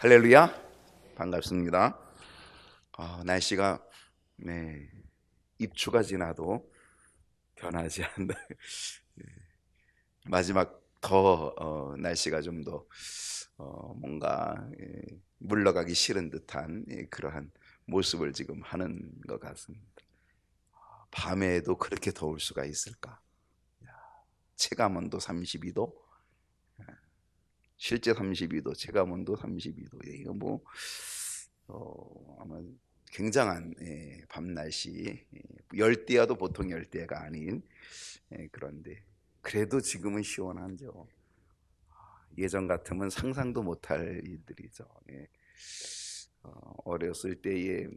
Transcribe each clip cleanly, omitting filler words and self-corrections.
할렐루야, 반갑습니다. 날씨가 입추가 지나도 변하지 않는 마지막 날씨가 좀 더 뭔가 물러가기 싫은 듯한 그러한 모습을 지금 하는 것 같습니다. 밤에도 그렇게 더울 수가 있을까? 체감온도 32도, 실제 32도, 체감온도 32도. 이거 아마 굉장한 밤 날씨, 열대야도 보통 열대야가 아닌 그런데 그래도 지금은 시원하죠. 예전 같으면 상상도 못할 일들이죠. 어렸을 때에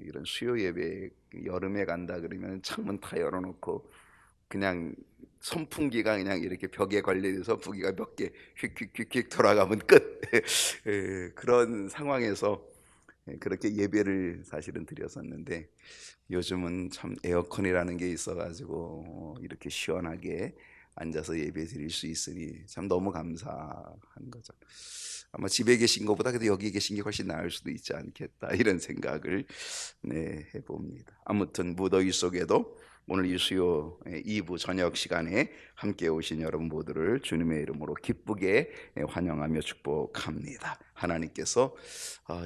이런 수요 예배 여름에 간다 그러면 창문 다 열어놓고 그냥 선풍기가 그냥 이렇게 벽에 걸려서 부기가 몇 개 휙휙휙휙 돌아가면 끝. 그런 상황에서 그렇게 예배를 사실은 드렸었는데 요즘은 참 에어컨이라는 게 있어가지고 이렇게 시원하게 앉아서 예배 드릴 수 있으니 참 너무 감사한 거죠. 아마 집에 계신 것보다 그래도 여기 계신 게 훨씬 나을 수도 있지 않겠다 이런 생각을 해봅니다. 아무튼 무더위 속에도 오늘 이 수요 2부 저녁 시간에 함께 오신 여러분 모두를 주님의 이름으로 기쁘게 환영하며 축복합니다. 하나님께서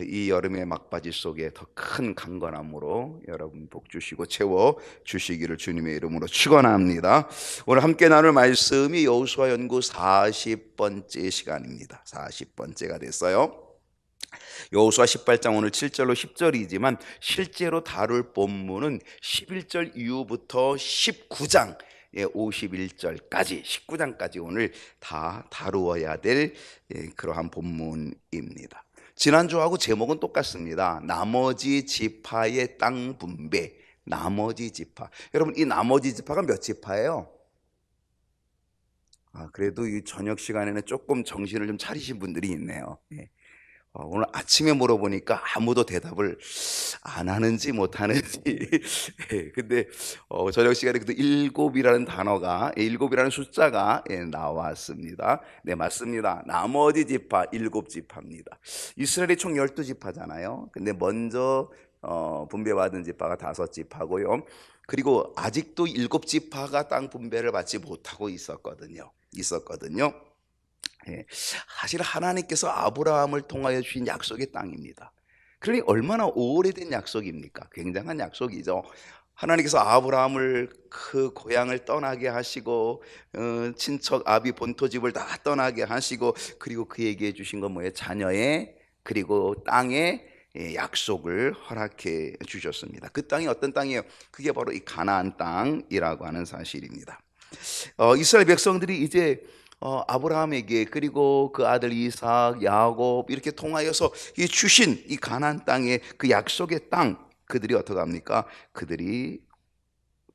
이 여름의 막바지 속에 더 큰 강건함으로 여러분 복 주시고 채워 주시기를 주님의 이름으로 축원합니다. 오늘 함께 나눌 말씀이 여호수아 연구 40번째 시간입니다. 40번째가 됐어요. 여호수아 18장 오늘 7절로 10절이지만 실제로 다룰 본문은 11절 이후부터 19장 51절까지 19장까지 오늘 다 다루어야 될 그러한 본문입니다. 지난주하고 제목은 똑같습니다. 나머지 지파의 땅 분배. 나머지 지파. 여러분 이 나머지 지파가 몇 지파예요? 그래도 이 저녁 시간에는 조금 정신을 좀 차리신 분들이 있네요. 오늘 아침에 물어보니까 아무도 대답을 안 하는지 못하는지. 근데 저녁 시간에 그래도 일곱이라는 단어가, 일곱이라는 숫자가 나왔습니다. 네, 맞습니다. 나머지 지파, 7지파입니다. 이스라엘이 총 12지파잖아요. 근데 먼저 분배받은 지파가 5지파고요. 그리고 아직도 7지파가 땅 분배를 받지 못하고 있었거든요. 사실 하나님께서 아브라함을 통하여 주신 약속의 땅입니다. 그러니 얼마나 오래된 약속입니까? 굉장한 약속이죠. 하나님께서 아브라함을 그 고향을 떠나게 하시고 친척 아비 본토집을 다 떠나게 하시고 그리고 그에게 주신 건 뭐예요? 자녀의 그리고 땅의 약속을 허락해 주셨습니다. 그 땅이 어떤 땅이에요? 그게 바로 이 가나안 땅이라고 하는 사실입니다. 이스라엘 백성들이 이제 아브라함에게 그리고 그 아들 이삭, 야곱 이렇게 통하여서 이 주신 이 가나안 땅의 그 약속의 땅 그들이 어떻게 합니까? 그들이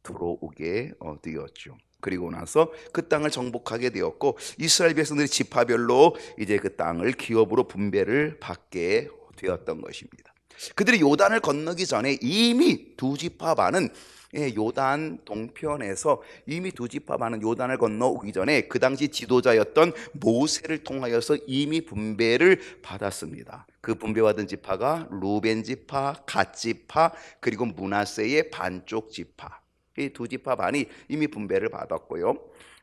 들어오게 되었죠. 그리고 나서 그 땅을 정복하게 되었고 이스라엘 백성들이 지파별로 이제 그 땅을 기업으로 분배를 받게 되었던 것입니다. 그들이 요단을 건너기 전에 이미 두 지파 반은 요단 동편에서 이미 두 지파 반은 요단을 건너오기 전에 그 당시 지도자였던 모세를 통하여서 이미 분배를 받았습니다. 그 분배받은 지파가 루벤 지파, 갓 지파, 그리고 므낫세의 반쪽 지파. 이 두 지파 반이 이미 분배를 받았고요.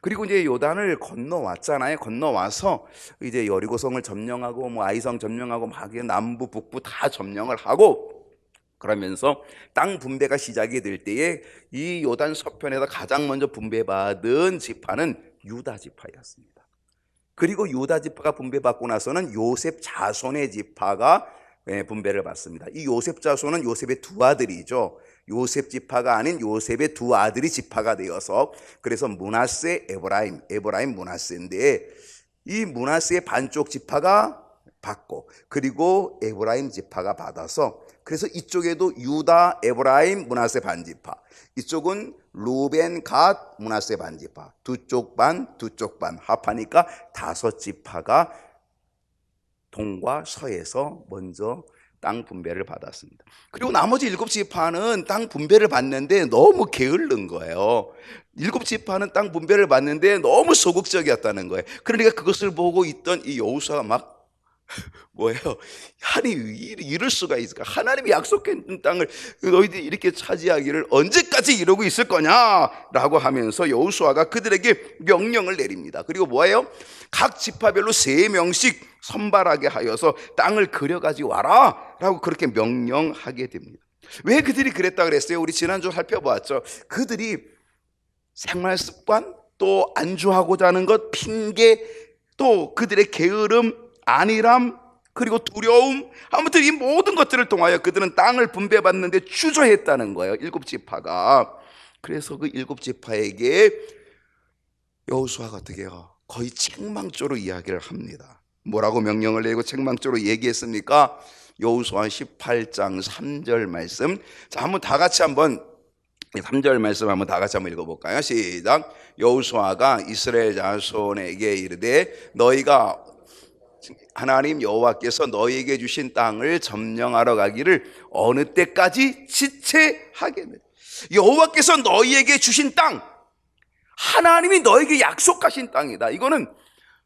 그리고 이제 요단을 건너왔잖아요. 건너와서 이제 여리고성을 점령하고 뭐 아이성 점령하고 막 남부 북부 다 점령을 하고 그러면서 땅 분배가 시작이 될 때에 이 요단 서편에서 가장 먼저 분배받은 지파는 유다 지파였습니다. 그리고 유다 지파가 분배받고 나서는 요셉 자손의 지파가 분배를 받습니다. 이 요셉 자손은 요셉의 두 아들이죠. 요셉 지파가 아닌 요셉의 두 아들이 지파가 되어서 그래서 므낫세, 에브라임 므낫세인데 이 므낫세의 반쪽 지파가 받고 그리고 에브라임 지파가 받아서 그래서 이쪽에도 유다, 에브라임, 므낫세 반지파, 이쪽은 루벤, 갓, 므낫세 반지파, 두 쪽 반 합하니까 5지파가 동과 서에서 먼저 땅 분배를 받았습니다. 그리고 나머지 7지파는 땅 분배를 받는데 너무 게으른 거예요. 7지파는 땅 분배를 받는데 너무 소극적이었다는 거예요. 그러니까 그것을 보고 있던 이 여호수아가 막 뭐예요? 아니 이럴 수가 있을까? 하나님이 약속한 땅을 너희들이 이렇게 차지하기를 언제까지 이러고 있을 거냐라고 하면서 여호수아가 그들에게 명령을 내립니다. 그리고 뭐예요? 각 지파별로 3명씩 선발하게 하여서 땅을 그려가지고 와라 라고 그렇게 명령하게 됩니다. 왜 그들이 그랬다 그랬어요? 우리 지난주 살펴보았죠. 그들이 생활 습관, 또 안주하고자 하는 것, 핑계, 또 그들의 게으름, 안일함, 그리고 두려움, 아무튼 이 모든 것들을 통하여 그들은 땅을 분배받는데 주저했다는 거예요. 7지파가. 그래서 그 7지파에게 여호수아가 어떻게 해요? 거의 책망조로 이야기를 합니다. 뭐라고 명령을 내고 책망조로 얘기했습니까? 여호수아 18장 3절 말씀. 자, 한번 다 같이 한번 3절 말씀 한번 다 같이 한번 읽어볼까요? 시작. 여호수아가 이스라엘 자손에게 이르되 너희가 하나님 여호와께서 너희에게 주신 땅을 점령하러 가기를 어느 때까지 지체하겠느냐. 여호와께서 너희에게 주신 땅, 하나님이 너에게 약속하신 땅이다. 이거는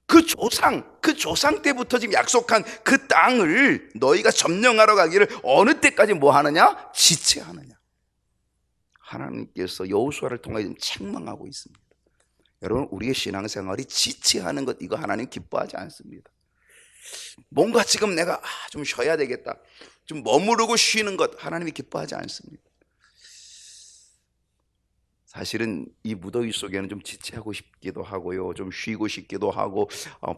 그 조상 때부터 지금 약속한 그 땅을 너희가 점령하러 가기를 어느 때까지 뭐 하느냐? 지체하느냐. 하나님께서 여호수아를 통해 지금 책망하고 있습니다. 여러분, 우리의 신앙생활이 지체하는 것, 이거 하나님 기뻐하지 않습니다. 뭔가 지금 내가 좀 쉬어야 되겠다, 좀 머무르고 쉬는 것, 하나님이 기뻐하지 않습니다. 사실은 이 무더위 속에는 좀 지체하고 싶기도 하고요, 좀 쉬고 싶기도 하고,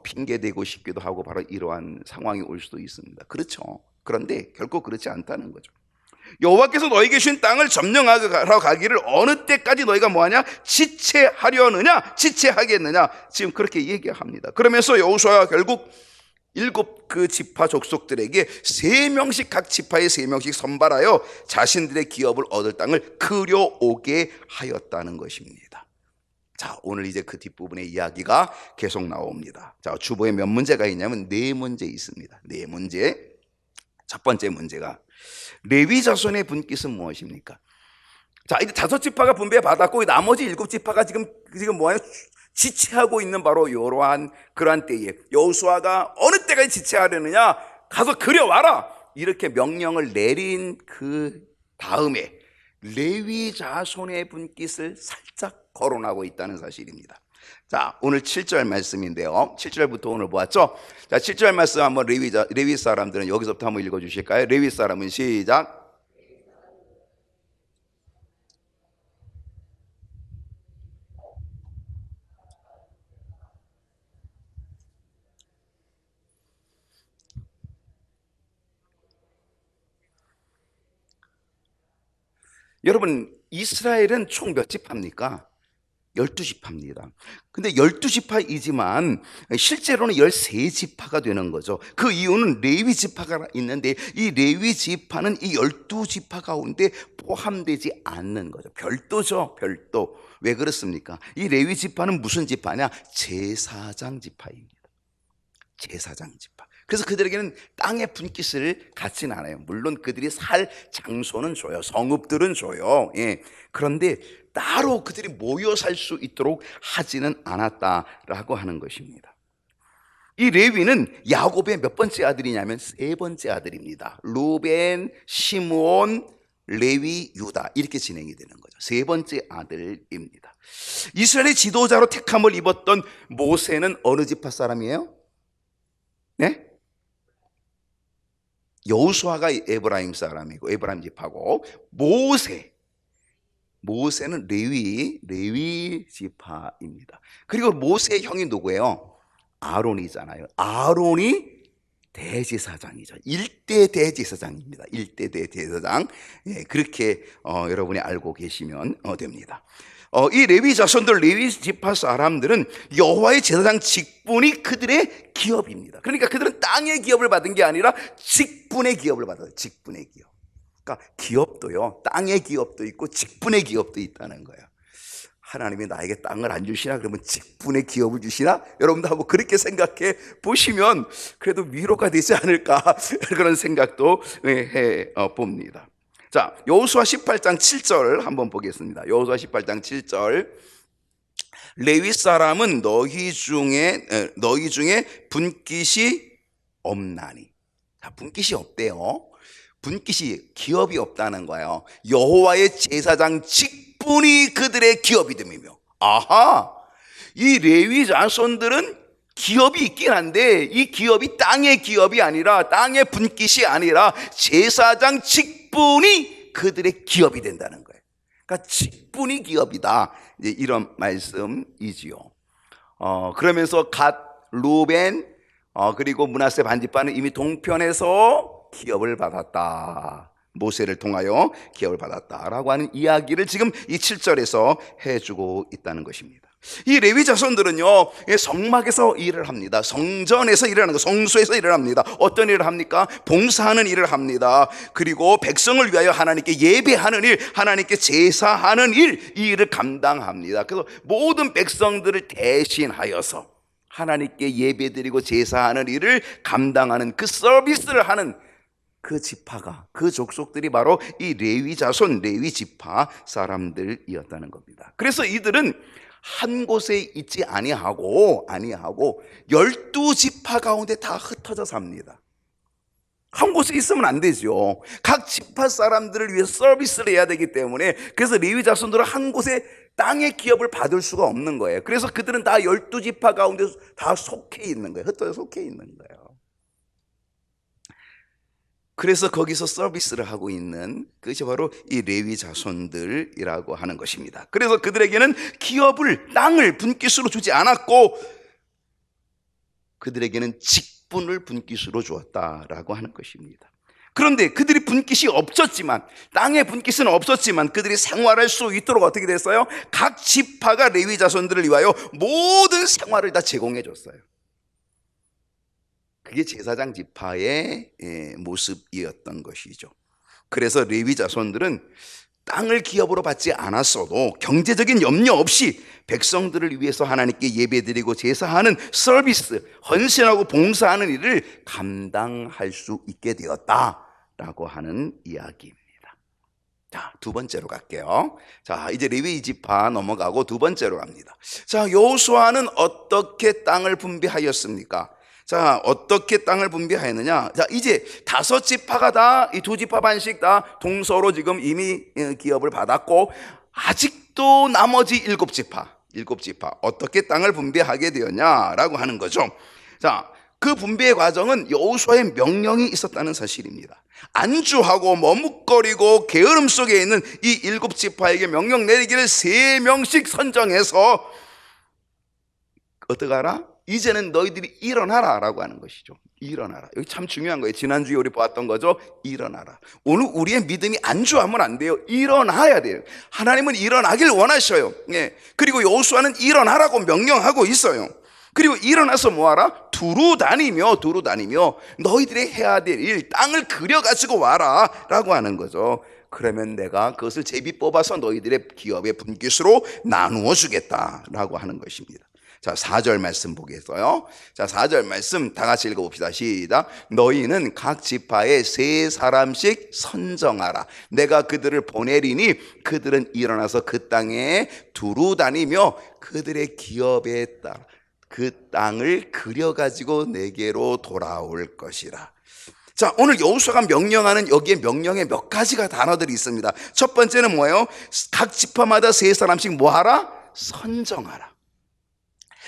핑계대고 싶기도 하고, 바로 이러한 상황이 올 수도 있습니다. 그렇죠. 그런데 결코 그렇지 않다는 거죠. 여호와께서 너희에게 주신 땅을 점령하러 가기를 어느 때까지 너희가 뭐하냐? 지체하려느냐? 지체하겠느냐? 지금 그렇게 얘기합니다. 그러면서 여호수아가 결국 7 그 지파 족속들에게 3명씩, 각 지파에 3명씩 선발하여 자신들의 기업을 얻을 땅을 그려오게 하였다는 것입니다. 자, 오늘 이제 그 뒷부분의 이야기가 계속 나옵니다. 자, 주보에 몇 문제가 있냐면 4문제 있습니다. 4문제. 첫 번째 문제가 레위 자손의 분깃은 무엇입니까? 자, 이제 5지파가 분배받았고 나머지 7지파가 지금 뭐예요? 지체하고 있는 바로 이러한 그러한 때에 여호수아가 어느 때까지 지체하려느냐? 가서 그려와라, 이렇게 명령을 내린 그 다음에 레위 자손의 분깃을 살짝 거론하고 있다는 사실입니다. 자, 오늘 7절 말씀인데요, 7절부터 오늘 보았죠? 자, 7절 말씀 한번 레위 사람들은 여기서부터 한번 읽어 주실까요? 레위 사람은 시작. 여러분, 이스라엘은 총 몇 지파입니까? 12지파입니다. 근데 12지파이지만 실제로는 13지파가 되는 거죠. 그 이유는 레위 지파가 있는데 이 레위 지파는 이 12지파 가운데 포함되지 않는 거죠. 별도죠, 별도. 왜 그렇습니까? 이 레위 지파는 무슨 지파냐? 제사장 지파입니다. 제사장 지파. 그래서 그들에게는 땅의 분깃을 갖지는 않아요. 물론 그들이 살 장소는 줘요. 성읍들은 줘요. 예. 그런데 따로 그들이 모여 살 수 있도록 하지는 않았다라고 하는 것입니다. 이 레위는 야곱의 몇 번째 아들이냐면 3번째 아들입니다. 루벤, 시므온, 레위, 유다, 이렇게 진행이 되는 거죠. 3번째 아들입니다. 이스라엘의 지도자로 택함을 입었던 모세는 어느 지파 사람이에요? 네? 여호수아가 에브라임 사람이고 에브라임 지파고, 모세는 레위 지파입니다. 그리고 모세의 형이 누구예요? 아론이잖아요. 아론이 대제사장이죠. 1대 대제사장입니다. 1대 대제사장. 예, 그렇게 여러분이 알고 계시면 됩니다. 이 레위 자손들, 레위 지파 사람들은 여호와의 제사장 직분이 그들의 기업입니다. 그러니까 그들은 땅의 기업을 받은 게 아니라 직분의 기업을 받아요. 직분의 기업. 그러니까 기업도요, 땅의 기업도 있고 직분의 기업도 있다는 거예요. 하나님이 나에게 땅을 안 주시나? 그러면 직분의 기업을 주시나? 여러분도 한번 그렇게 생각해 보시면 그래도 위로가 되지 않을까, 그런 생각도 해 봅니다. 자, 여호수아 18장 7절 한번 보겠습니다. 여호수아 18장 7절. 레위 사람은 너희 중에 분깃이 없나니. 자, 분깃이 없대요. 분깃이 기업이 없다는 거예요. 여호와의 제사장 직분이 그들의 기업이 됨이며. 아하, 이 레위 자손들은 기업이 있긴 한데 이 기업이 땅의 기업이 아니라, 땅의 분깃이 아니라 제사장 직분이 그들의 기업이 된다는 거예요. 그러니까 직분이 기업이다, 이제 이런 말씀이지요. 그러면서 갓, 루벤, 그리고 므낫세 반지파는 이미 동편에서 기업을 받았다, 모세를 통하여 기업을 받았다라고 하는 이야기를 지금 이 7절에서 해주고 있다는 것입니다. 이 레위 자손들은요, 성막에서 일을 합니다. 성전에서 일을 하는 거, 성소에서 일을 합니다. 어떤 일을 합니까? 봉사하는 일을 합니다. 그리고 백성을 위하여 하나님께 예배하는 일, 하나님께 제사하는 일, 이 일을 감당합니다. 그래서 모든 백성들을 대신하여서 하나님께 예배드리고 제사하는 일을 감당하는 그 서비스를 하는 그 지파가, 그 족속들이 바로 이 레위 자손, 레위 지파 사람들이었다는 겁니다. 그래서 이들은 한 곳에 있지 아니하고 12지파 가운데 다 흩어져 삽니다. 한 곳에 있으면 안 되죠. 각 지파 사람들을 위해 서비스를 해야 되기 때문에, 그래서 레위 자손들은 한 곳에 땅의 기업을 받을 수가 없는 거예요. 그래서 그들은 다 12지파 가운데 다 속해 있는 거예요. 흩어져 속해 있는 거예요. 그래서 거기서 서비스를 하고 있는 그것이 바로 이 레위 자손들이라고 하는 것입니다. 그래서 그들에게는 기업을, 땅을 분깃으로 주지 않았고 그들에게는 직분을 분깃으로 주었다라고 하는 것입니다. 그런데 그들이 분깃이 없었지만, 땅의 분깃은 없었지만 그들이 생활할 수 있도록 어떻게 됐어요? 각 지파가 레위 자손들을 위하여 모든 생활을 다 제공해 줬어요. 그게 제사장 지파의 모습이었던 것이죠. 그래서 레위 자손들은 땅을 기업으로 받지 않았어도 경제적인 염려 없이 백성들을 위해서 하나님께 예배드리고 제사하는 서비스, 헌신하고 봉사하는 일을 감당할 수 있게 되었다라고 하는 이야기입니다. 자, 두 번째로 갈게요. 자, 이제 레위 지파 넘어가고 두 번째로 갑니다. 자, 여호수아는 어떻게 땅을 분배하였습니까? 자, 어떻게 땅을 분배하였느냐? 자, 이제 5지파가 다, 이 2지파 반씩 다 동서로 지금 이미 기업을 받았고, 아직도 나머지 7지파 어떻게 땅을 분배하게 되었냐라고 하는 거죠. 자, 그 분배의 과정은 여호수아의 명령이 있었다는 사실입니다. 안주하고 머뭇거리고 게으름 속에 있는 이 7지파에게 명령 내리기를 3명씩 선정해서 어떻게 하라? 이제는 너희들이 일어나라 라고 하는 것이죠. 일어나라. 여기 참 중요한 거예요. 지난주에 우리 보았던 거죠. 일어나라. 오늘 우리의 믿음이 안주하면 안 돼요. 일어나야 돼요. 하나님은 일어나길 원하셔요. 그리고 여호수아는 일어나라고 명령하고 있어요. 그리고 일어나서 뭐하라? 두루 다니며 너희들이 해야 될 일, 땅을 그려가지고 와라 라고 하는 거죠. 그러면 내가 그것을 제비 뽑아서 너희들의 기업의 분깃으로 나누어 주겠다라고 하는 것입니다. 자, 4절 말씀 보겠어요. 자, 4절 말씀 다 같이 읽어봅시다. 시작. 너희는 각 지파에 3사람씩 선정하라. 내가 그들을 보내리니 그들은 일어나서 그 땅에 두루 다니며 그들의 기업에 따라 그 땅을 그려가지고 내게로 돌아올 것이라. 자, 오늘 여호수아가 명령하는 여기에 명령에 몇 가지가 단어들이 있습니다. 첫 번째는 뭐예요? 각 지파마다 3사람씩 뭐하라? 선정하라.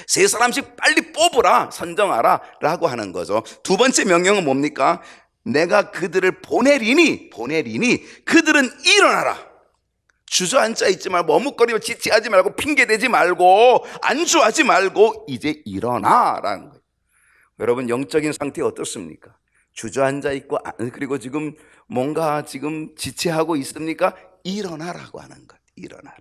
3사람씩 빨리 뽑으라, 선정하라 라고 하는 거죠. 두 번째 명령은 뭡니까? 내가 그들을 보내리니 그들은 일어나라. 주저앉아 있지 말고 머뭇거리고 지체하지 말고 핑계대지 말고 안주하지 말고 이제 일어나라는 거예요. 여러분, 영적인 상태 어떻습니까? 주저앉아 있고 그리고 지금 뭔가 지금 지체하고 있습니까? 일어나라고 하는 것. 일어나라.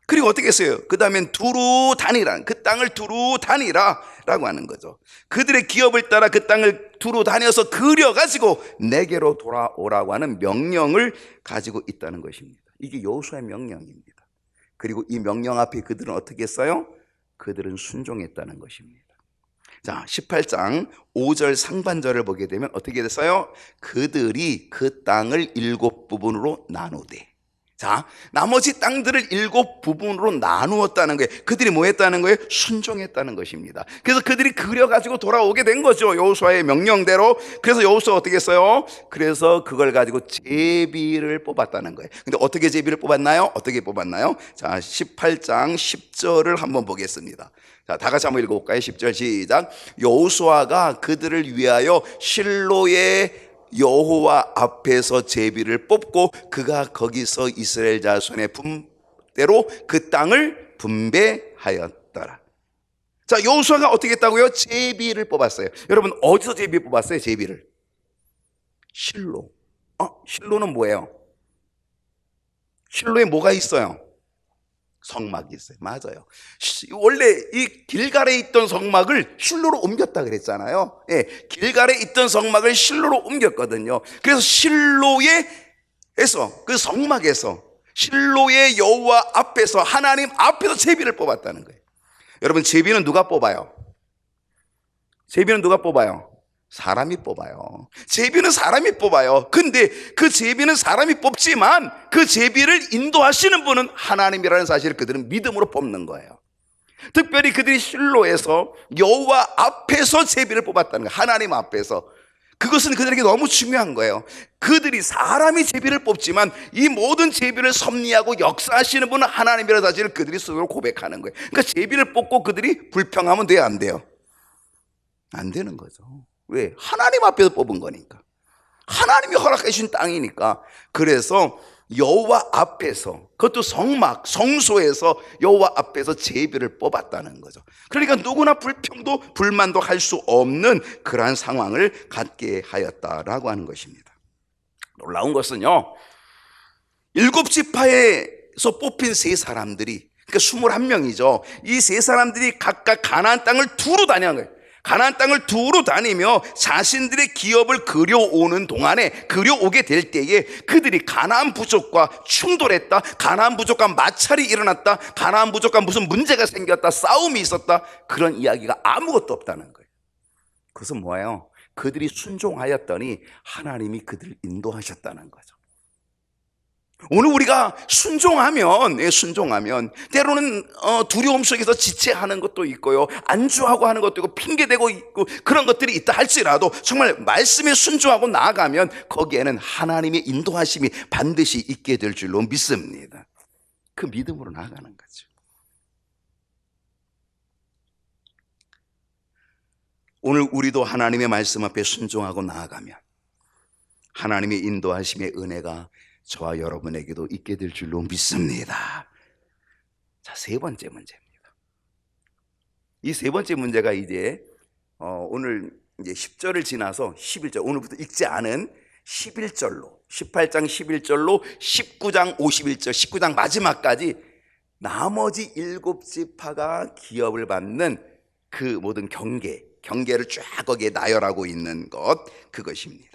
그리고 어떻게 했어요? 그 다음엔 두루 다니라. 그 땅을 두루 다니라 라고 하는 거죠. 그들의 기업을 따라 그 땅을 두루 다녀서 그려가지고 내게로 돌아오라고 하는 명령을 가지고 있다는 것입니다. 이게 여호수아의 명령입니다. 그리고 이 명령 앞에 그들은 어떻게 했어요? 그들은 순종했다는 것입니다. 자, 18장 5절 상반절을 보게 되면 어떻게 됐어요? 그들이 그 땅을 7부분으로 나누되, 자, 나머지 땅들을 7부분으로 나누었다는 거예요. 그들이 뭐 했다는 거예요? 순종했다는 것입니다. 그래서 그들이 그려가지고 돌아오게 된 거죠, 여호수아의 명령대로. 그래서 여호수아가 어떻게 했어요? 그래서 그걸 가지고 제비를 뽑았다는 거예요. 근데 어떻게 제비를 뽑았나요? 어떻게 뽑았나요? 자, 18장 10절을 한번 보겠습니다. 자, 다 같이 한번 읽어볼까요? 10절 시작. 여호수아가 그들을 위하여 실로의 여호와 앞에서 제비를 뽑고 그가 거기서 이스라엘 자손의 분대로 그 땅을 분배하였더라. 자, 여호수아가 어떻게 했다고요? 제비를 뽑았어요. 여러분, 어디서 제비 뽑았어요? 제비를 실로. 실로는 뭐예요? 실로에 뭐가 있어요? 성막이 있어요. 맞아요. 원래 이 길갈에 있던 성막을 실로로 옮겼다 그랬잖아요. 예, 길갈에 있던 성막을 실로로 옮겼거든요. 그래서 실로에서, 그 성막에서, 실로의 여호와 앞에서, 하나님 앞에서 제비를 뽑았다는 거예요. 여러분, 제비는 누가 뽑아요? 제비는 누가 뽑아요? 사람이 뽑아요. 제비는 사람이 뽑아요. 근데 그 제비는 사람이 뽑지만 그 제비를 인도하시는 분은 하나님이라는 사실을 그들은 믿음으로 뽑는 거예요. 특별히 그들이 실로에서 여호와 앞에서 제비를 뽑았다는 거예요. 하나님 앞에서. 그것은 그들에게 너무 중요한 거예요. 그들이 사람이 제비를 뽑지만 이 모든 제비를 섭리하고 역사하시는 분은 하나님이라는 사실을 그들이 스스로 고백하는 거예요. 그러니까 제비를 뽑고 그들이 불평하면 돼요, 안 돼요? 안 되는 거죠. 왜? 하나님 앞에서 뽑은 거니까. 하나님이 허락해 주신 땅이니까. 그래서 여호와 앞에서, 그것도 성막, 성소에서 여호와 앞에서 제비를 뽑았다는 거죠. 그러니까 누구나 불평도 불만도 할 수 없는 그러한 상황을 갖게 하였다라고 하는 것입니다. 놀라운 것은요, 7지파에서 뽑힌 세 사람들이, 그러니까 21명이죠. 이 세 사람들이 각각 가나안 땅을 두루 다니는 거예요. 가나안 땅을 두루 다니며 자신들의 기업을 그려오는 동안에, 그려오게 될 때에 그들이 가나안 부족과 충돌했다, 가나안 부족과 마찰이 일어났다, 가나안 부족과 무슨 문제가 생겼다, 싸움이 있었다, 그런 이야기가 아무것도 없다는 거예요. 그것은 뭐예요? 그들이 순종하였더니 하나님이 그들을 인도하셨다는 거죠. 오늘 우리가 순종하면 때로는 두려움 속에서 지체하는 것도 있고요, 안주하고 하는 것도 있고, 핑계대고 있고, 그런 것들이 있다 할지라도 정말 말씀에 순종하고 나아가면 거기에는 하나님의 인도하심이 반드시 있게 될 줄로 믿습니다. 그 믿음으로 나아가는 거죠. 오늘 우리도 하나님의 말씀 앞에 순종하고 나아가면 하나님의 인도하심의 은혜가 저와 여러분에게도 있게 될 줄로 믿습니다. 자, 세 번째 문제입니다. 이 세 번째 문제가 이제 오늘 이제 10절을 지나서 11절, 오늘부터 읽지 않은 11절로, 18장 11절로 19장 51절, 19장 마지막까지 나머지 7지파가 기업을 받는 그 모든 경계를 쫙 거기에 나열하고 있는 것, 그것입니다.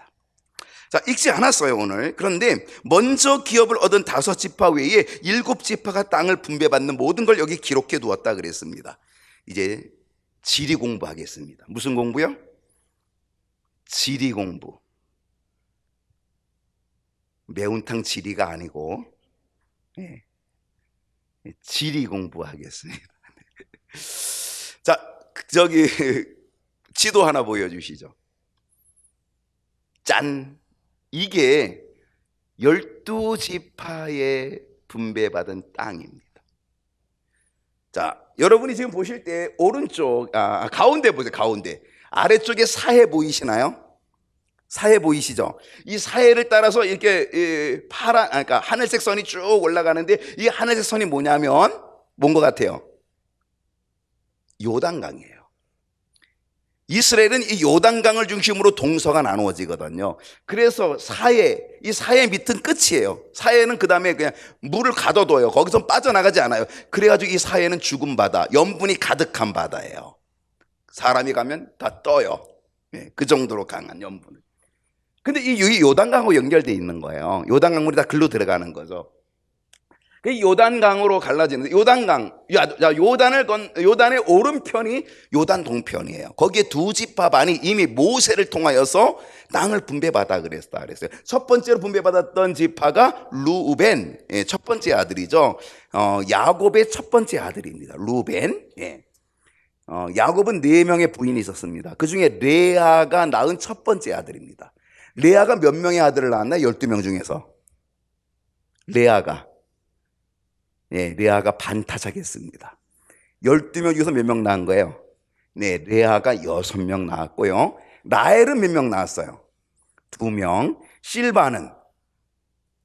자, 읽지 않았어요, 오늘. 그런데 먼저 기업을 얻은 5지파 외에 7지파가 땅을 분배받는 모든 걸 여기 기록해 두었다 그랬습니다. 이제 지리 공부하겠습니다. 무슨 공부요? 지리 공부. 매운탕 지리가 아니고 지리 공부하겠습니다. 자, 저기 지도 하나 보여주시죠. 짠! 이게 12지파에 분배받은 땅입니다. 자, 여러분이 지금 보실 때 오른쪽, 가운데 보세요. 가운데 아래쪽에 사해 보이시나요? 사해 보이시죠? 이 사해를 따라서 이렇게 그러니까 하늘색 선이 쭉 올라가는데, 이 하늘색 선이 뭐냐면 뭔 것 같아요? 요단강이에요. 이스라엘은 이 요단강을 중심으로 동서가 나누어지거든요. 그래서 이 사해 밑은 끝이에요. 사해는 그 다음에 그냥 물을 가둬둬요. 거기서 빠져나가지 않아요. 그래가지고 이 사해는 죽은 바다, 염분이 가득한 바다예요. 사람이 가면 다 떠요. 그 정도로 강한 염분을. 근데 이 요단강하고 연결되어 있는 거예요. 요단강물이 다 글로 들어가는 거죠. 그 요단강으로 갈라지는데 요단의 오른편이 요단 동편이에요. 거기에 두 지파 반이 이미 모세를 통하여서 땅을 분배받아 그랬어요. 첫 번째로 분배받았던 지파가 루벤, 첫 번째 아들이죠. 야곱의 첫 번째 아들입니다. 루벤. 야곱은 4명의 부인이 있었습니다. 그 중에 레아가 낳은 첫 번째 아들입니다. 레아가 몇 명의 아들을 낳았나요? 12명 중에서. 레아가 반타작했습니다. 12명 중에서 몇 명 낳은 거예요? 레아가 6명 낳았고요. 라헬은 몇 명 낳았어요? 2명. 실바는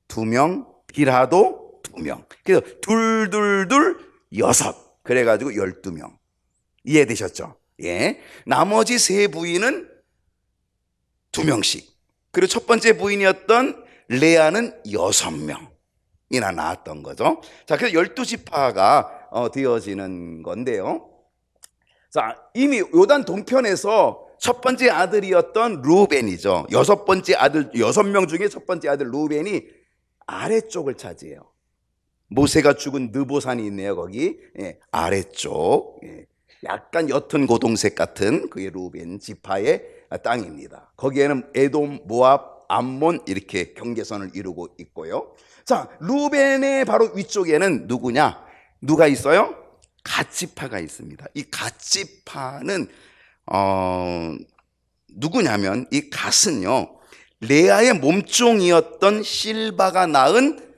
2명. 비라도 2명. 그래서 둘, 6. 그래가지고 12명. 이해되셨죠? 나머지 3 부인은 2명씩. 그리고 첫 번째 부인이었던 레아는 6명이나 낳았던 거죠. 자, 그래서 12지파가 되어지는 건데요. 자, 이미 요단 동편에서 첫 번째 아들이었던 루벤이죠. 6명 중에 첫 번째 아들 루벤이 아래쪽을 차지해요. 모세가 죽은 느보산이 있네요, 거기. 아래쪽. 약간 옅은 고동색 같은 그게 루벤 지파의 땅입니다. 거기에는 에돔, 모압, 암몬 이렇게 경계선을 이루고 있고요. 자, 루벤의 바로 위쪽에는 누가 있어요? 갓지파가 있습니다. 이 갓지파는 누구냐면 이 갓은요, 레아의 몸종이었던 실바가 낳은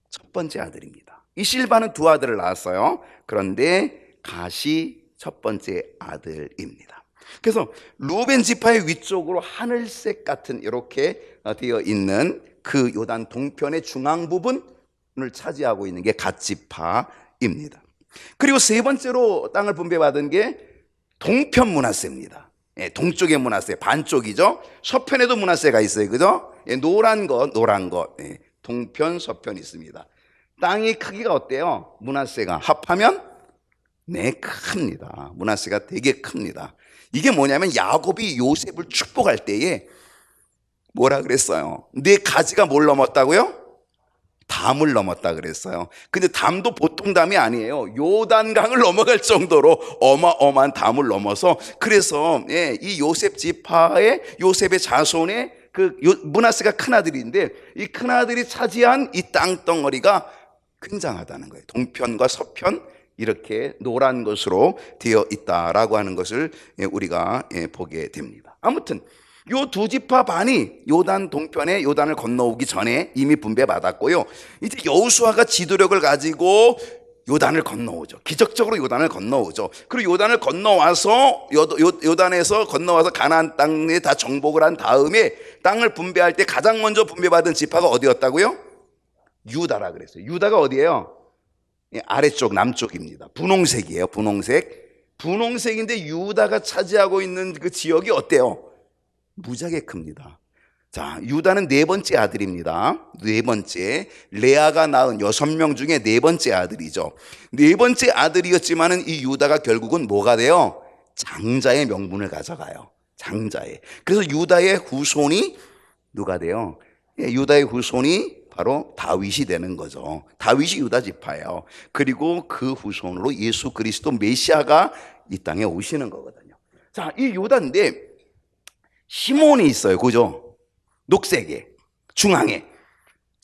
첫 번째 아들입니다. 이 실바는 2 아들을 낳았어요. 그런데 갓이 첫 번째 아들입니다. 그래서 루벤 지파의 위쪽으로 하늘색 같은 이렇게 되어 있는 그 요단 동편의 중앙 부분을 차지하고 있는 게 갓 지파입니다. 그리고 3 번째로 땅을 분배받은 게 동편 므낫세입니다. 동쪽의 므낫세, 반쪽이죠. 서편에도 므낫세가 있어요, 그죠? 노란 것, 동편, 서편이 있습니다. 땅의 크기가 어때요? 므낫세가 합하면 큽니다. 므낫세가 되게 큽니다. 이게 뭐냐면 야곱이 요셉을 축복할 때에 뭐라 그랬어요? 네 가지가 뭘 넘었다고요? 담을 넘었다 그랬어요. 근데 담도 보통 담이 아니에요. 요단강을 넘어갈 정도로 어마어마한 담을 넘어서, 그래서 이 요셉 지파의 요셉의 자손의 므낫세가 큰아들인데 이 큰아들이 차지한 이 땅덩어리가 굉장하다는 거예요. 동편과 서편 이렇게 노란 것으로 되어 있다라고 하는 것을 우리가 보게 됩니다. 아무튼 요 2 지파 반이 요단 동편에 요단을 건너오기 전에 이미 분배받았고요. 이제 여호수아가 지도력을 가지고 요단을 건너오죠. 기적적으로 요단을 건너오죠. 그리고 요단을 건너와서 요단에서 건너와서 가나안 땅에 다 정복을 한 다음에 땅을 분배할 때 가장 먼저 분배받은 지파가 어디였다고요? 유다라 그랬어요. 유다가 어디예요? 아래쪽 남쪽입니다. 분홍색이에요. 분홍색인데 유다가 차지하고 있는 그 지역이 어때요? 무지하게 큽니다. 자, 유다는 4번째 아들입니다. 4번째. 레아가 낳은 6명 중에 4번째 아들이죠. 4번째 아들이었지만은 이 유다가 결국은 뭐가 돼요? 장자의 명분을 가져가요. 장자의. 그래서 유다의 후손이 누가 돼요? 유다의 후손이 바로 다윗이 되는 거죠. 다윗이 유다 지파예요. 그리고 그 후손으로 예수 그리스도 메시아가 이 땅에 오시는 거거든요. 자, 이 유다인데 시몬이 있어요. 그죠? 녹색에, 중앙에.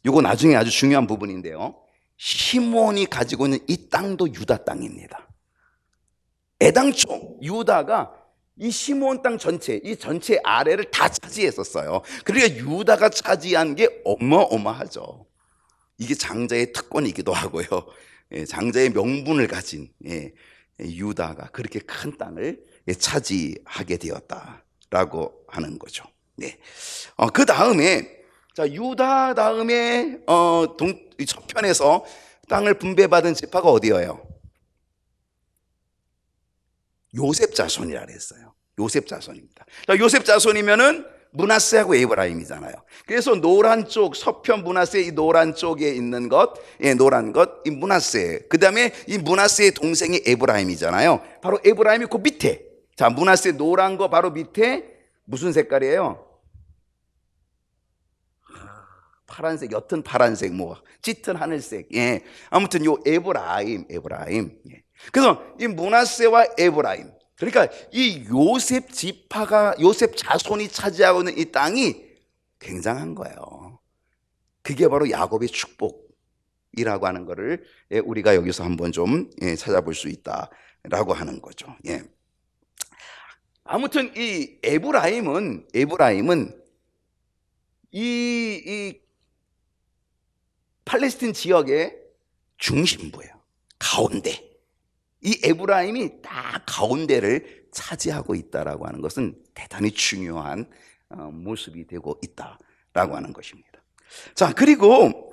이거 나중에 아주 중요한 부분인데요. 시몬이 가지고 있는 이 땅도 유다 땅입니다. 애당초 유다가 이 시몬 땅 전체, 이 전체 아래를 다 차지했었어요. 그러니까 유다가 차지한 게 어마어마하죠. 이게 장자의 특권이기도 하고요. 장자의 명분을 가진 유다가 그렇게 큰 땅을 차지하게 되었다라고 하는 거죠. 그 다음에 자, 유다 다음에 서편에서 땅을 분배받은 지파가 어디예요? 요셉 자손이라 그랬어요. 요셉 자손입니다. 자, 요셉 자손이면은 므낫세하고 에브라임이잖아요. 그래서 노란 쪽, 서편 므낫세 이 노란 쪽에 있는 것, 노란 것, 이 므낫세. 그 다음에 이 므낫세의 동생이 에브라임이잖아요. 바로 에브라임이 그 밑에. 자, 므낫세 노란 거 바로 밑에 무슨 색깔이에요? 파란색, 옅은 파란색, 뭐 짙은 하늘색. 예. 아무튼 요 에브라임. 예. 그래서 이 므낫세와 에브라임, 그러니까 이 요셉 지파가, 요셉 자손이 차지하고 있는 이 땅이 굉장한 거예요. 그게 바로 야곱의 축복이라고 하는 거를 우리가 여기서 한번 좀 찾아볼 수 있다라고 하는 거죠. 예. 아무튼 이 에브라임은 이 팔레스틴 지역의 중심부예요. 가운데. 이 에브라임이 딱 가운데를 차지하고 있다라고 하는 것은 대단히 중요한 모습이 되고 있다라고 하는 것입니다. 자, 그리고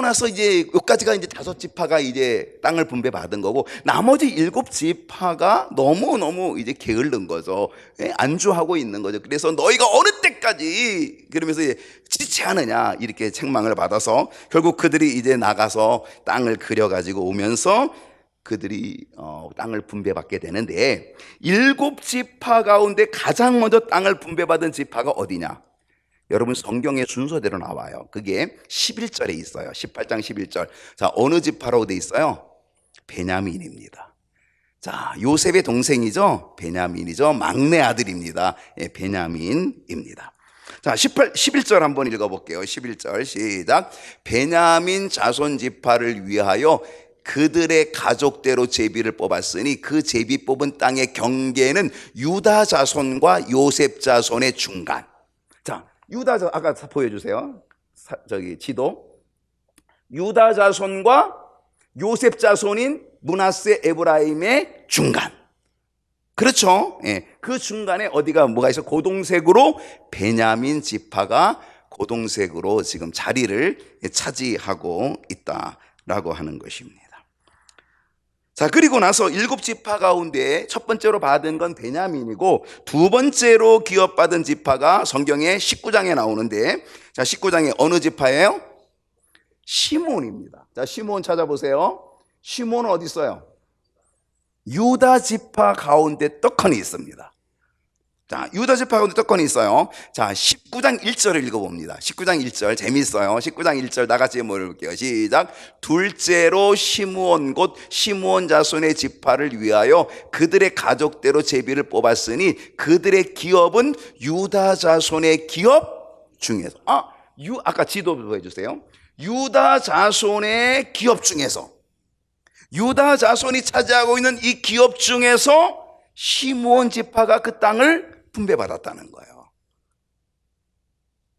나서 이제 여기까지가 이제 5지파가 이제 땅을 분배받은 거고, 나머지 7지파가 너무 이제 게을른 거죠. 안주하고 있는 거죠. 그래서 너희가 어느 때까지 그러면서 이제 지체하느냐 이렇게 책망을 받아서 결국 그들이 이제 나가서 땅을 그려가지고 오면서 그들이 땅을 분배받게 되는데, 7지파 가운데 가장 먼저 땅을 분배받은 지파가 어디냐? 여러분 성경의 순서대로 나와요. 그게 11절에 있어요. 18장 11절. 자, 어느 지파라고 돼 있어요? 베냐민입니다. 자, 요셉의 동생이죠. 베냐민이죠. 막내 아들입니다. 예, 베냐민입니다. 자, 11절 한번 읽어볼게요. 11절 시작. 베냐민 자손 지파를 위하여 그들의 가족대로 제비를 뽑았으니 그 제비 뽑은 땅의 경계는 유다 자손과 요셉 자손의 중간. 자, 유다 자손, 아까 보여주세요. 저기 지도. 유다 자손과 요셉 자손인 므낫세 에브라임의 중간. 그렇죠? 예, 그 중간에 어디가 뭐가 있어? 고동색으로 베냐민 지파가 고동색으로 지금 자리를 차지하고 있다라고 하는 것입니다. 자, 그리고 나서 7지파 가운데 첫 번째로 받은 건 베냐민이고, 두 번째로 기업받은 지파가 성경의 19장에 나오는데, 자, 19장에 어느 지파예요? 시몬입니다. 자, 시몬 찾아보세요. 시몬은 어디 있어요? 유다 지파 가운데 떡하니 있습니다. 자, 유다 지파 가운데 떡하니 있어요. 자, 19장 1절을 읽어봅니다. 19장 1절 재미있어요. 19장 1절 나같이 한번 읽을게요. 시작. 둘째로 시므온 곧 시므온 자손의 지파를 위하여 그들의 가족대로 제비를 뽑았으니 그들의 기업은 유다 자손의 기업 중에서, 아까 지도 보여주세요. 유다 자손의 기업 중에서, 유다 자손이 차지하고 있는 이 기업 중에서 시므온 지파가 그 땅을 분배받았다는 거예요.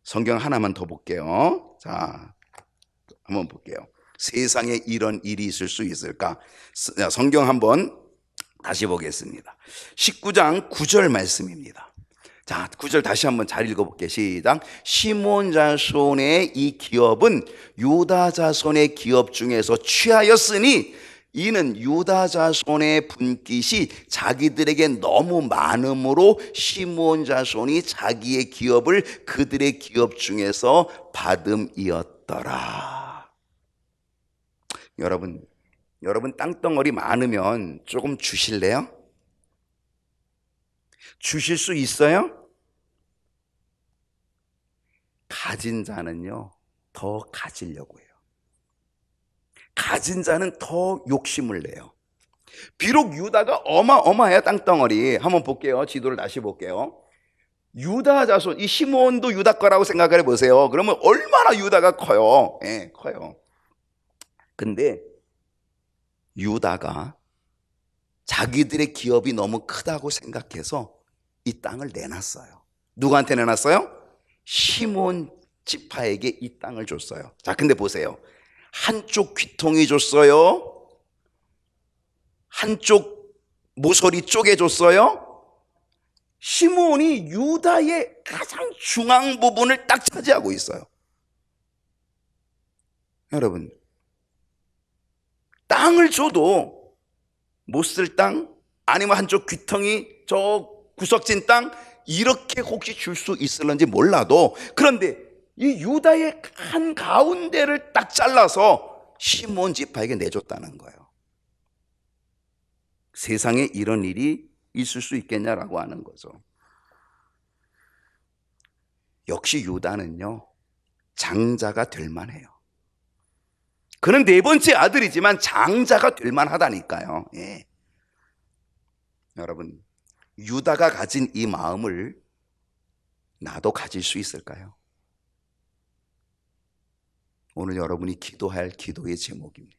성경 하나만 더 볼게요. 자, 한번 볼게요. 세상에 이런 일이 있을 수 있을까? 성경 한번 다시 보겠습니다. 19장 9절 말씀입니다. 자, 9절 다시 한번 잘 읽어볼게요. 시작. 시므온 자손의 이 기업은 유다 자손의 기업 중에서 취하였으니 이는 유다 자손의 분깃이 자기들에게 너무 많음으로 시므온 자손이 자기의 기업을 그들의 기업 중에서 받음이었더라. 여러분 땅덩어리 많으면 조금 주실래요? 주실 수 있어요? 가진 자는요 더 가지려고 해요. 가진 자는 더 욕심을 내요. 비록 유다가 어마어마해요. 땅덩어리 한번 볼게요. 지도를 다시 볼게요. 유다 자손, 이 시므온도 유다 거라고 생각을 해보세요. 그러면 얼마나 유다가 커요. 예, 커요. 근데 유다가 자기들의 기업이 너무 크다고 생각해서 이 땅을 내놨어요. 누구한테 내놨어요? 시므온 지파에게 이 땅을 줬어요. 자, 근데 보세요. 한쪽 귀통이 줬어요? 한쪽 모서리 쪼개 줬어요? 시므온이 유다의 가장 중앙 부분을 딱 차지하고 있어요. 여러분, 땅을 줘도 못 쓸 땅, 아니면 한쪽 귀통이 저 구석진 땅, 이렇게 혹시 줄 수 있을런지 몰라도, 그런데 이 유다의 한 가운데를 딱 잘라서 시므온 지파에게 내줬다는 거예요. 세상에 이런 일이 있을 수 있겠냐라고 하는 거죠. 역시 유다는요 장자가 될 만해요. 그는 네 번째 아들이지만 장자가 될 만하다니까요. 예. 여러분, 유다가 가진 이 마음을 나도 가질 수 있을까요? 오늘 여러분이 기도할 기도의 제목입니다.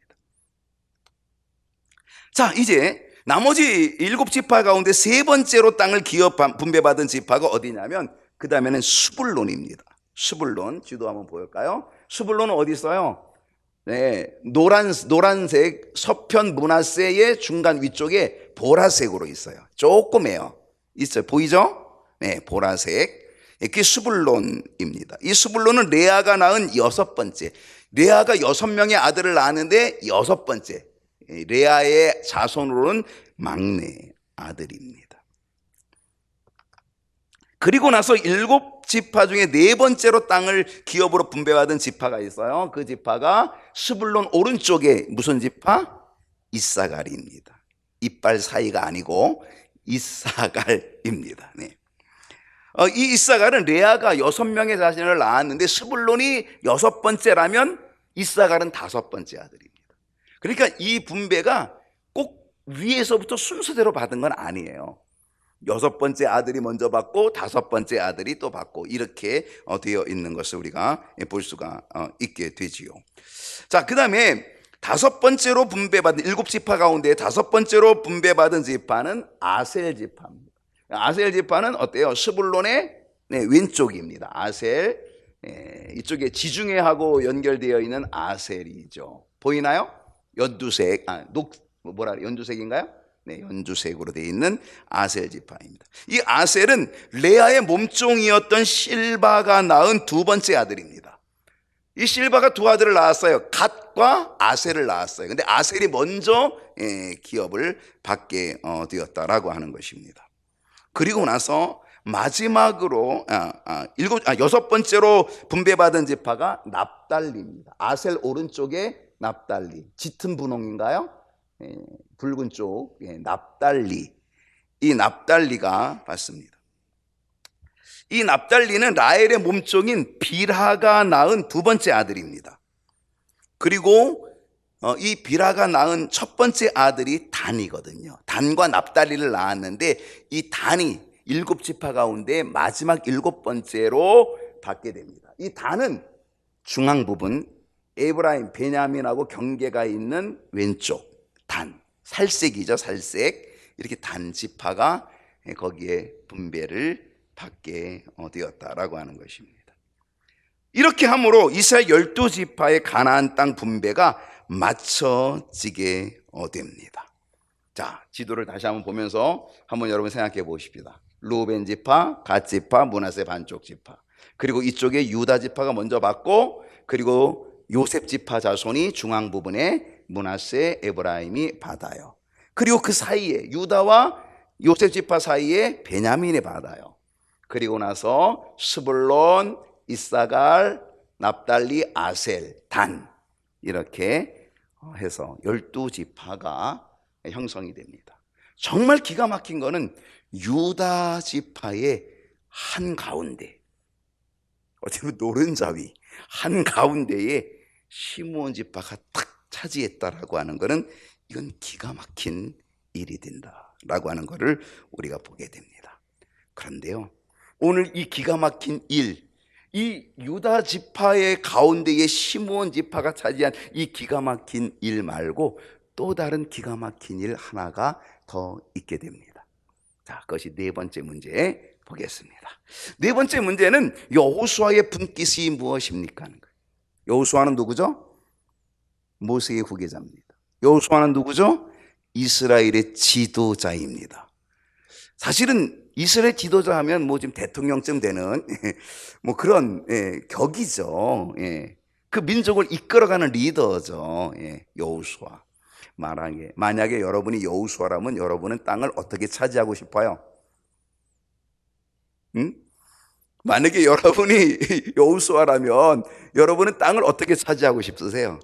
자, 이제 나머지 7지파 가운데 세 번째로 땅을 기업 분배받은 지파가 어디냐면 그 다음에는 스불론입니다. 스불론, 지도 한번 보일까요? 스불론은 어디 있어요? 네, 노란색 서편 므낫세의 중간 위쪽에 보라색으로 있어요. 조그매요. 있어요. 보이죠? 네, 보라색. 그게 스불론입니다. 이 스불론은 레아가 낳은 여섯 번째. 레아가 6명의 아들을 낳았는데 여섯 번째. 레아의 자손으로는 막내 아들입니다. 그리고 나서 7지파 중에 네 번째로 땅을 기업으로 분배받은 지파가 있어요. 그 지파가 스불론 오른쪽에 무슨 지파? 이사갈입니다. 이빨 사이가 아니고 이사갈입니다. 네. 이 이사갈은 레아가 6명의 자신을 낳았는데 스불론이 6번째라면 이사갈은 5번째 아들입니다. 그러니까 이 분배가 꼭 위에서부터 순서대로 받은 건 아니에요. 6번째 아들이 먼저 받고 5번째 아들이 또 받고 이렇게 되어 있는 것을 우리가 볼 수가 있게 되지요. 자, 그 다음에 5번째로 분배받은 7지파 가운데 5번째로 분배받은 지파는 아셀 지파입니다. 아셀 지파는 어때요? 스불론의 왼쪽입니다. 아셀, 이쪽에 지중해하고 연결되어 있는 아셀이죠. 보이나요? 연두색, 연두색인가요? 네, 연두색으로 되어 있는 아셀 지파입니다. 이 아셀은 레아의 몸종이었던 실바가 낳은 두 번째 아들입니다. 이 실바가 두 아들을 낳았어요. 갓과 아셀을 낳았어요. 근데 아셀이 먼저 기업을 받게 되었다라고 하는 것입니다. 그리고 나서 마지막으로 6번째로 분배받은 지파가 납달리입니다. 아셀 오른쪽에 납달리, 짙은 분홍인가요? 붉은 쪽, 납달리. 이 납달리가 받습니다. 이 납달리는 라헬의 몸종인 빌하가 낳은 두 번째 아들입니다. 그리고 이 빌하가 낳은 첫 번째 아들이 단이거든요. 단과 납달리를 낳았는데 이 단이 7지파 가운데 마지막 7번째로 받게 됩니다. 이 단은 중앙 부분, 에브라임, 베냐민하고 경계가 있는 왼쪽 단, 살색이죠. 살색. 이렇게 단 지파가 거기에 분배를 받게 되었다라고 하는 것입니다. 이렇게 함으로 이스라엘 12지파의 가나안 땅 분배가 맞춰지게 됩니다. 자, 지도를 다시 한번 보면서 한번 여러분 생각해 보십시다. 루벤 지파, 갓 지파, 므낫세 반쪽 지파. 그리고 이쪽에 유다 지파가 먼저 받고, 그리고 요셉 지파 자손이 중앙 부분에 므낫세, 에브라임이 받아요. 그리고 그 사이에 유다와 요셉 지파 사이에 베냐민이 받아요. 그리고 나서 스불론, 이사갈, 납달리, 아셀, 단 이렇게 해서 12지파가 형성이 됩니다. 정말 기가 막힌 거는 유다 지파의 한가운데, 어쩌면 노른자위 한가운데에 시므온 지파가 딱 차지했다라고 하는 것은 이건 기가 막힌 일이 된다라고 하는 것을 우리가 보게 됩니다. 그런데요, 오늘 이 기가 막힌 일, 이 유다 지파의 가운데에 시므온 지파가 차지한 이 기가 막힌 일 말고 또 다른 기가 막힌 일 하나가 더 있게 됩니다. 자, 그것이 네 번째 문제 보겠습니다. 네 번째 문제는 여호수아의 분깃이 무엇입니까 하는 거예요. 여호수아는 누구죠? 모세의 후계자입니다. 여호수아는 누구죠? 이스라엘의 지도자입니다. 사실은 이스라엘 지도자 하면 뭐 지금 대통령쯤 되는 뭐 그런 격이죠. 그 민족을 이끌어가는 리더죠. 여호수아. 만약에 여러분이 여호수아라면 여러분은 땅을 어떻게 차지하고 싶어요? 응? 만약에 여러분이 여호수아라면 여러분은 땅을 어떻게 차지하고 싶으세요?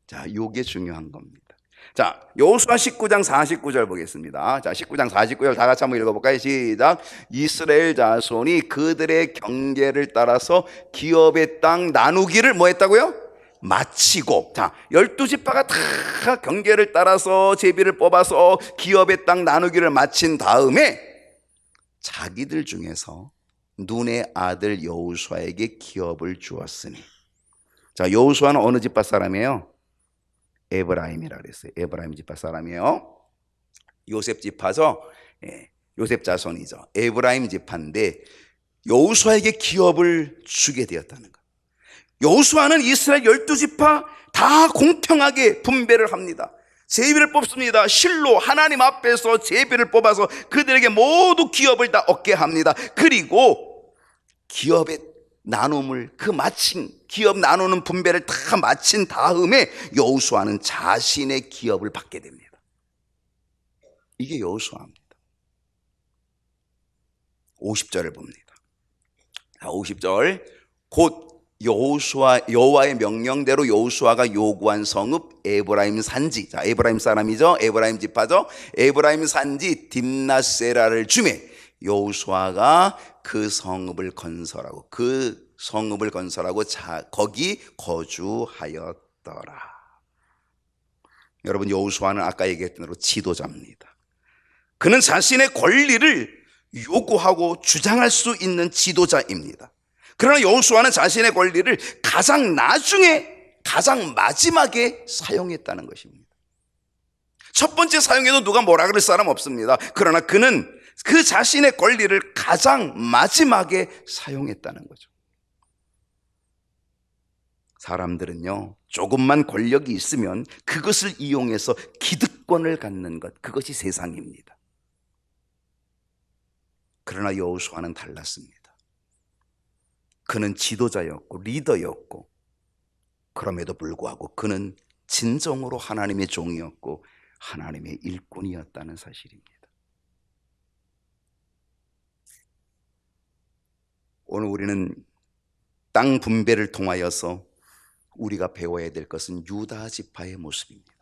자, 요게 중요한 겁니다. 자, 여호수아 19장 49절 보겠습니다. 자, 19장 49절 다 같이 한번 읽어볼까요? 시작. 이스라엘 자손이 그들의 경계를 따라서 기업의 땅 나누기를 뭐 했다고요? 마치고. 자, 12지파가 다 경계를 따라서 제비를 뽑아서 기업의 땅 나누기를 마친 다음에 자기들 중에서 눈의 아들 여호수아에게 기업을 주었으니. 자, 여호수아는 어느 지파 사람이에요? 에브라임이라 그랬어요. 에브라임 지파 사람이에요. 요셉 지파죠. 예, 요셉 자손이죠. 에브라임 지파인데 여호수아에게 기업을 주게 되었다는 것. 여호수아는 이스라엘 12지파 다 공평하게 분배를 합니다. 제비를 뽑습니다. 실로 하나님 앞에서 제비를 뽑아서 그들에게 모두 기업을 다 얻게 합니다. 그리고 기업의 나눔을 마친 기업 나누는 분배를 다 마친 다음에 여호수아는 자신의 기업을 받게 됩니다. 이게 여호수아입니다. 50절을 봅니다. 50절 곧 여호와의 명령대로 여호수아가 요구한 성읍 에브라임 산지. 자, 에브라임 사람이죠. 에브라임 지파죠. 에브라임 산지 딥나세라를 주매 여호수아가 그 성읍을 건설하고 거기 거주하였더라. 여러분, 여호수아는 아까 얘기했던 대로 지도자입니다. 그는 자신의 권리를 요구하고 주장할 수 있는 지도자입니다. 그러나 여호수아는 자신의 권리를 가장 마지막에 사용했다는 것입니다. 첫 번째 사용에도 누가 뭐라 그럴 사람 없습니다. 그러나 그는 그 자신의 권리를 가장 마지막에 사용했다는 거죠. 사람들은요, 조금만 권력이 있으면 그것을 이용해서 기득권을 갖는 것, 그것이 세상입니다. 그러나 여호수아는 달랐습니다. 그는 지도자였고 리더였고, 그럼에도 불구하고 그는 진정으로 하나님의 종이었고 하나님의 일꾼이었다는 사실입니다. 오늘 우리는 땅 분배를 통하여서 우리가 배워야 될 것은 유다 지파의 모습입니다.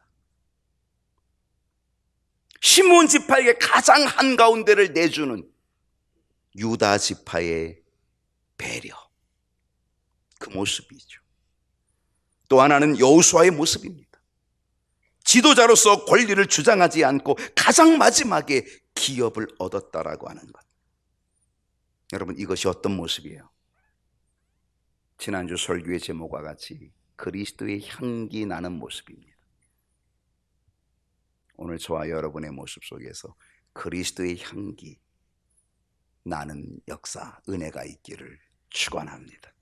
시므온 지파에게 가장 한가운데를 내주는 유다 지파의 배려, 그 모습이죠. 또 하나는 여호수아의 모습입니다. 지도자로서 권리를 주장하지 않고 가장 마지막에 기업을 얻었다라고 하는 것. 여러분, 이것이 어떤 모습이에요? 지난주 설교의 제목과 같이 그리스도의 향기 나는 모습입니다. 오늘 저와 여러분의 모습 속에서 그리스도의 향기 나는 역사, 은혜가 있기를 축원합니다.